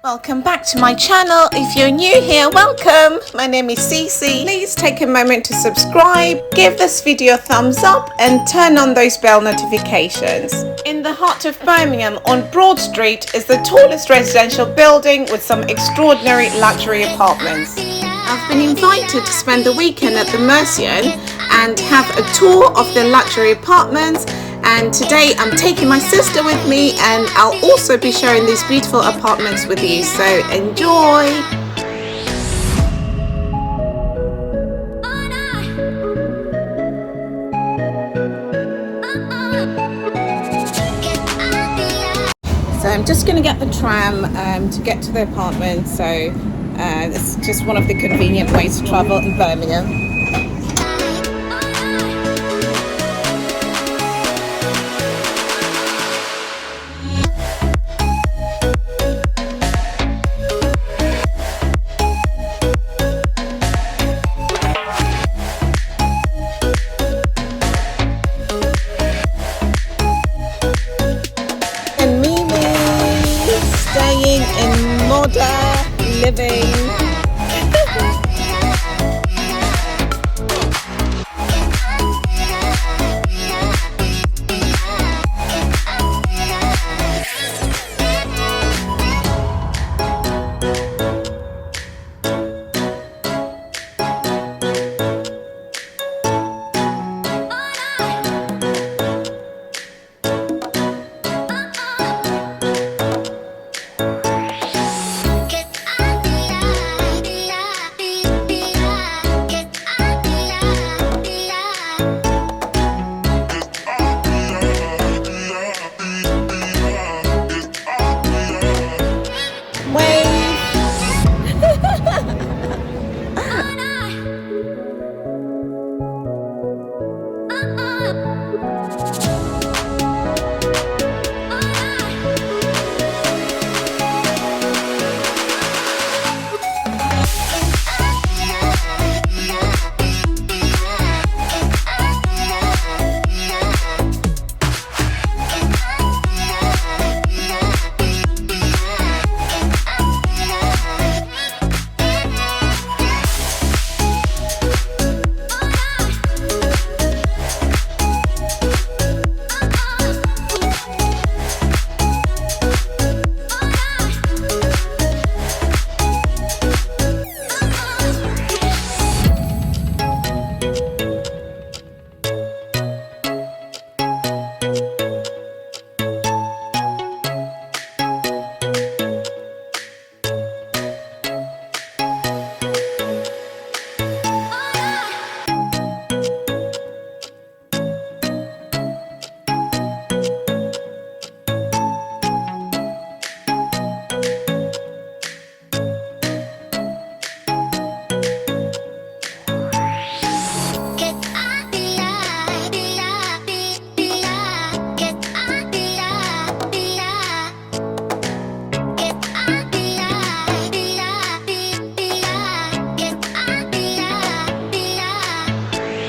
Welcome back to my channel. If you're new here, welcome. My name is Cece. Please take a moment to subscribe, give this video a thumbs up and turn on those bell notifications. In the heart of Birmingham on Broad Street is the tallest residential building with some extraordinary luxury apartments. I've been invited to spend the weekend at the Mercian and have a tour of the luxury apartments. And today I'm taking my sister with me and I'll also be sharing these beautiful apartments with you, so enjoy! So I'm just going to get the tram to get to the apartment, so it's just one of the convenient ways to travel in Birmingham. Staying in Moda Living.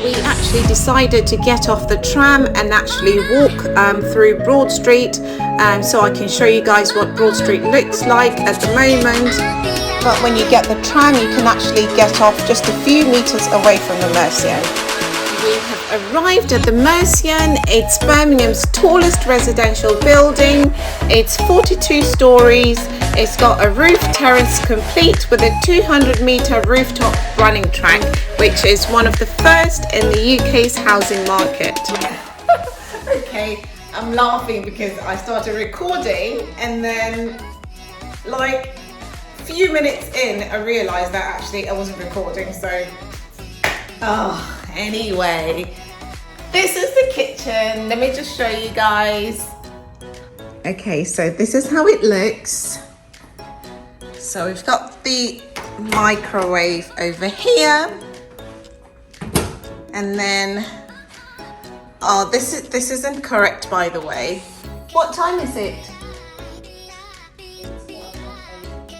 We actually decided to get off the tram and actually walk through Broad Street, so I can show you guys what Broad Street looks like at the moment. But when you get the tram, you can actually get off just a few meters away from the Mercian. We have arrived at the Mercian. It's Birmingham's tallest residential building. It's 42 stories. It's got a roof terrace complete with a 200-meter rooftop running track, which is one of the first in the UK's housing market. Okay, I'm laughing because I started recording and then like a few minutes in I realised that actually I wasn't recording, so anyway, this is the kitchen. Let me just show you guys. Okay, so this is how it looks. So we've got the microwave over here, and then this isn't correct, by the way. What time is it?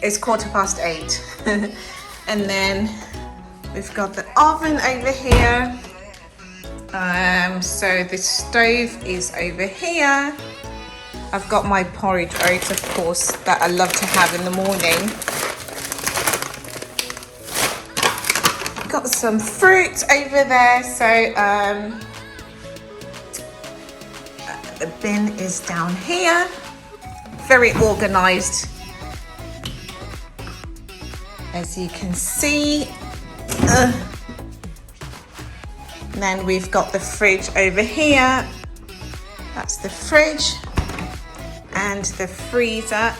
It's 8:15. And then we've got the oven over here. So the stove is over here. I've got my porridge oats, of course, that I love to have in the morning. Got some fruit over there, so the bin is down here. Very organized, as you can see. Then we've got the fridge over here. That's the fridge and the freezer.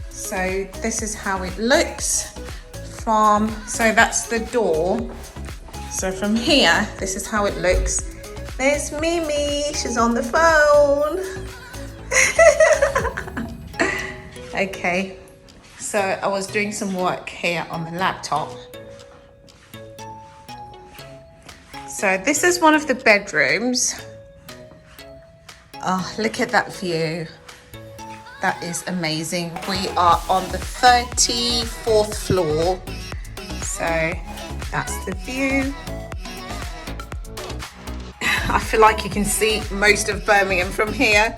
So this is how it looks from, so that's the door. So from here, this is how it looks. There's Mimi, she's on the phone. Okay, so I was doing some work here on the laptop. So this is one of the bedrooms. Oh, look at that view. That is amazing. We are on the 34th floor. So that's the view. I feel like you can see most of Birmingham from here.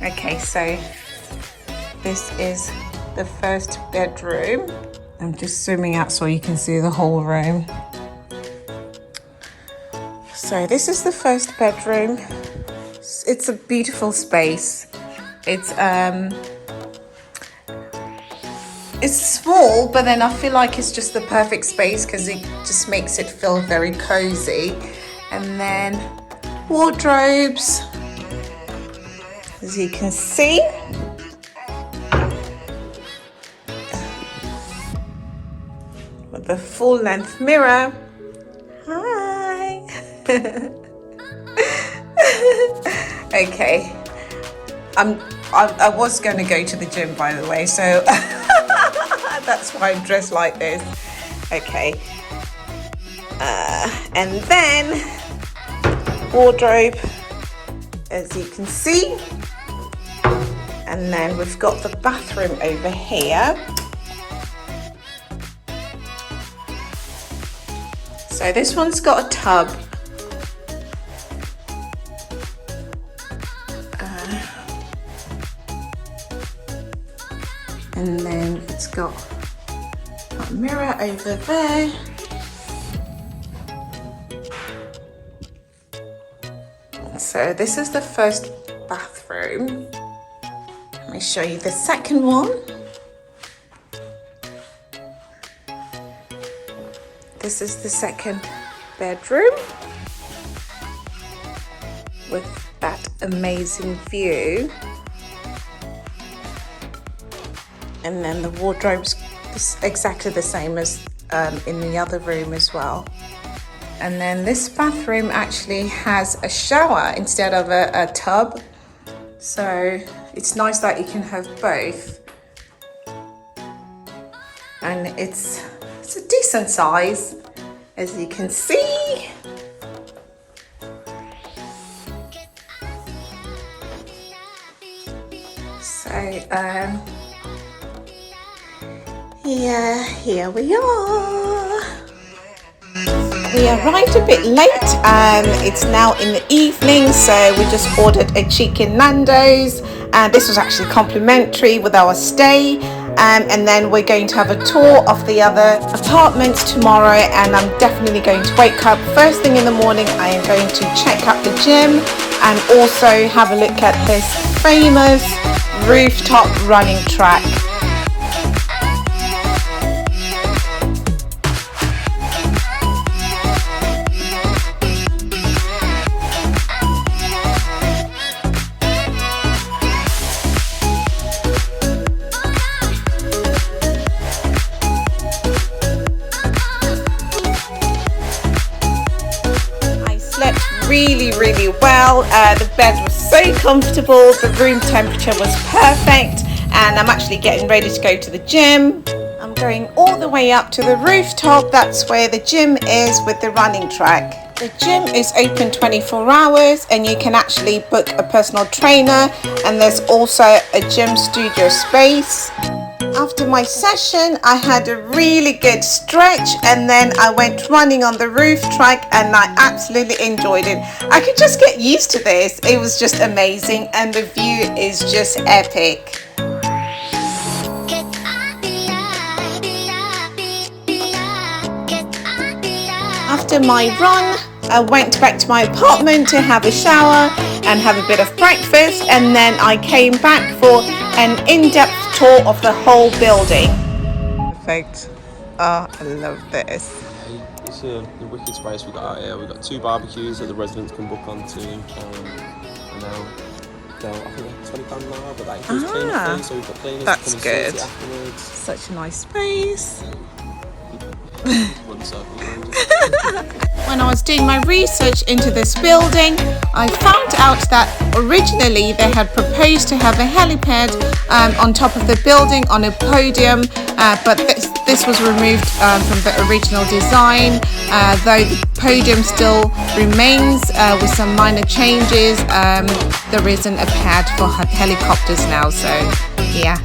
Okay, so this is the first bedroom. I'm just zooming out so you can see the whole room. So this is the first bedroom. It's a beautiful space. It's small, but then I feel like it's just the perfect space because it just makes it feel very cozy. And then wardrobes, as you can see. With the full length mirror. Hi. Okay. I was going to go to the gym, by the way, so that's why I'm dressed like this. Okay. And then wardrobe, as you can see. And then we've got the bathroom over here. So this one's got a tub. And then it's got a mirror over there. So this is the first bathroom. Let me show you the second one. This is the second bedroom with that amazing view. And then the wardrobe's exactly the same as in the other room as well. And then this bathroom actually has a shower instead of a tub. So it's nice that you can have both. And it's a decent size, as you can see. So yeah, here we are. We arrived a bit late. It's now in the evening, so we just ordered a chicken Nando's, and this was actually complimentary with our stay. And then we're going to have a tour of the other apartments tomorrow, and I'm definitely going to wake up first thing in the morning. I am going to check out the gym and also have a look at this famous rooftop running track. Really well. The bed was so comfortable, the room temperature was perfect, and I'm actually getting ready to go to the gym. I'm going all the way up to the rooftop. That's where the gym is with the running track. The gym is open 24 hours and you can actually book a personal trainer, and there's also a gym studio space. After my session, I had a really good stretch and then I went running on the roof track and I absolutely enjoyed it. I could just get used to this. It was just amazing and the view is just epic. After my run, I went back to my apartment to have a shower and have a bit of breakfast, and then I came back for an in-depth tour of the whole building. Perfect. Oh, I love this. It's a wicked space we got out here. We've got 2 barbecues that the residents can book onto. And now, I think they're £20 an hour, but that includes cleaning fee, so we've got cleaners to come and sort it afterwards. Such a nice space. When I was doing my research into this building, I found out that originally they had proposed to have a helipad on top of the building on a podium, but this was removed from the original design, though the podium still remains with some minor changes. There isn't a pad for helicopters now, so yeah.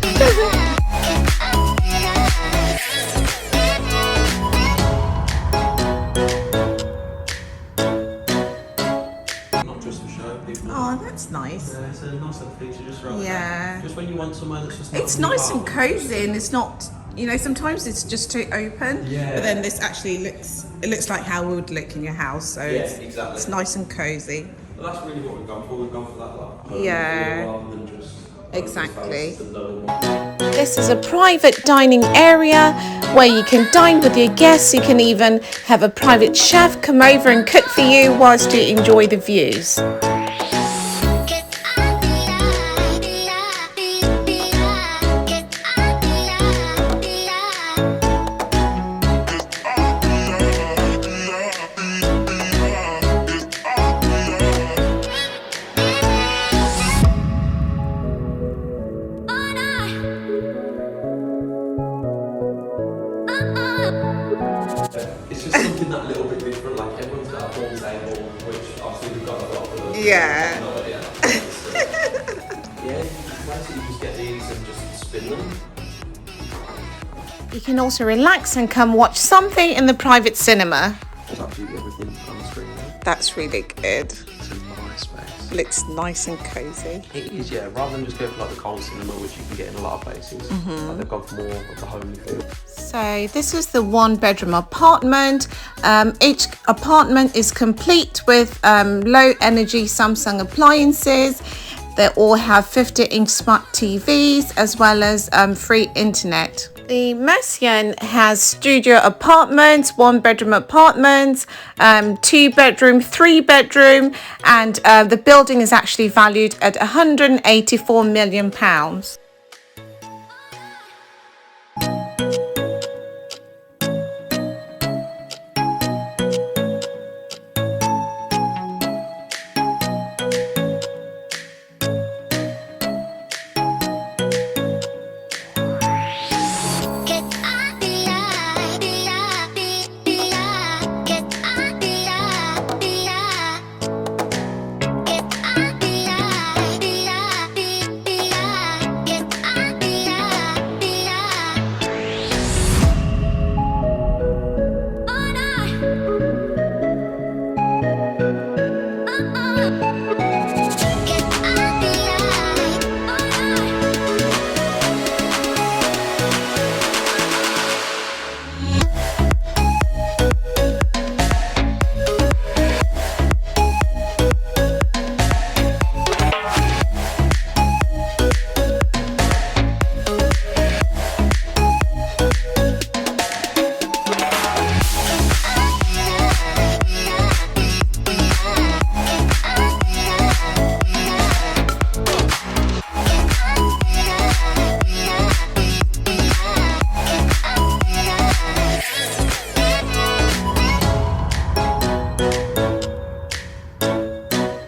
Oh, that's nice. Yeah, it's a nice little feature just right. Yeah. Just when you want somewhere that's just. It's nice and cozy, and it's not. You know, sometimes it's just too open. Yeah. But then this actually looks. It looks like how it would look in your house. So yeah, it's, exactly. It's nice and cozy. Well, that's really what we've gone for. We've gone for that yeah. Rather than just. Exactly. This is a private dining area where you can dine with your guests. You can even have a private chef come over and cook for you whilst you enjoy the views. It's just something that little bit different, like everyone's got a pool table, which obviously we've got a lot of them. Yeah. No idea. Yeah, basically you just get these and just spin them. You can also relax and come watch something in the private cinema. There's absolutely everything on the screen there. That's really good. It's a nice space. Looks nice and cozy. It is, yeah. Rather than just go for like the cold cinema, which you can get in a lot of places, like they've gone for more of the homely feel. So this is the 1-bedroom apartment. Each apartment is complete with low energy Samsung appliances. They all have 50-inch smart TVs as well as free internet. The Mercian has studio apartments, 1-bedroom apartments, 2-bedroom, 3-bedroom, and the building is actually valued at £184 million.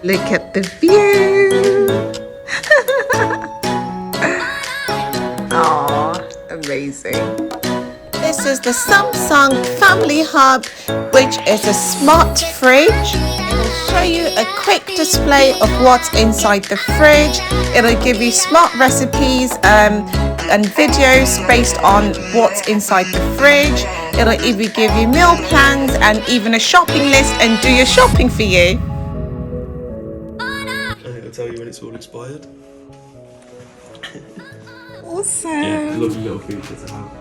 Look at the view. Oh, amazing. This is the Samsung Family Hub, which is a smart fridge. It'll show you a quick display of what's inside the fridge. It'll give you smart recipes and videos based on what's inside the fridge. It'll even give you meal plans and even a shopping list and do your shopping for you. I think I'll tell you when it's all expired. Awesome. Yeah, lovely little feature to have.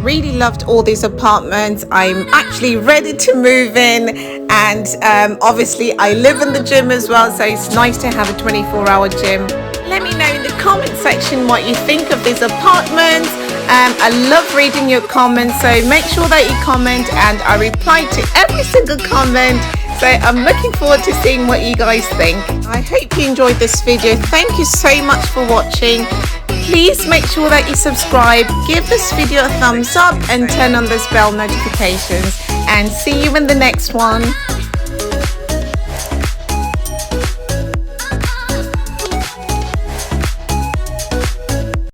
Really loved all these apartments. I'm actually ready to move in, and obviously I live in the gym as well, so it's nice to have a 24-hour gym. Let me know in the comment section what you think of these apartments. I love reading your comments, so make sure that you comment and I reply to every single comment. So I'm looking forward to seeing what you guys think. I hope you enjoyed this video. Thank you so much for watching. Please make sure that you subscribe, give this video a thumbs up and turn on those bell notifications, and see you in the next one.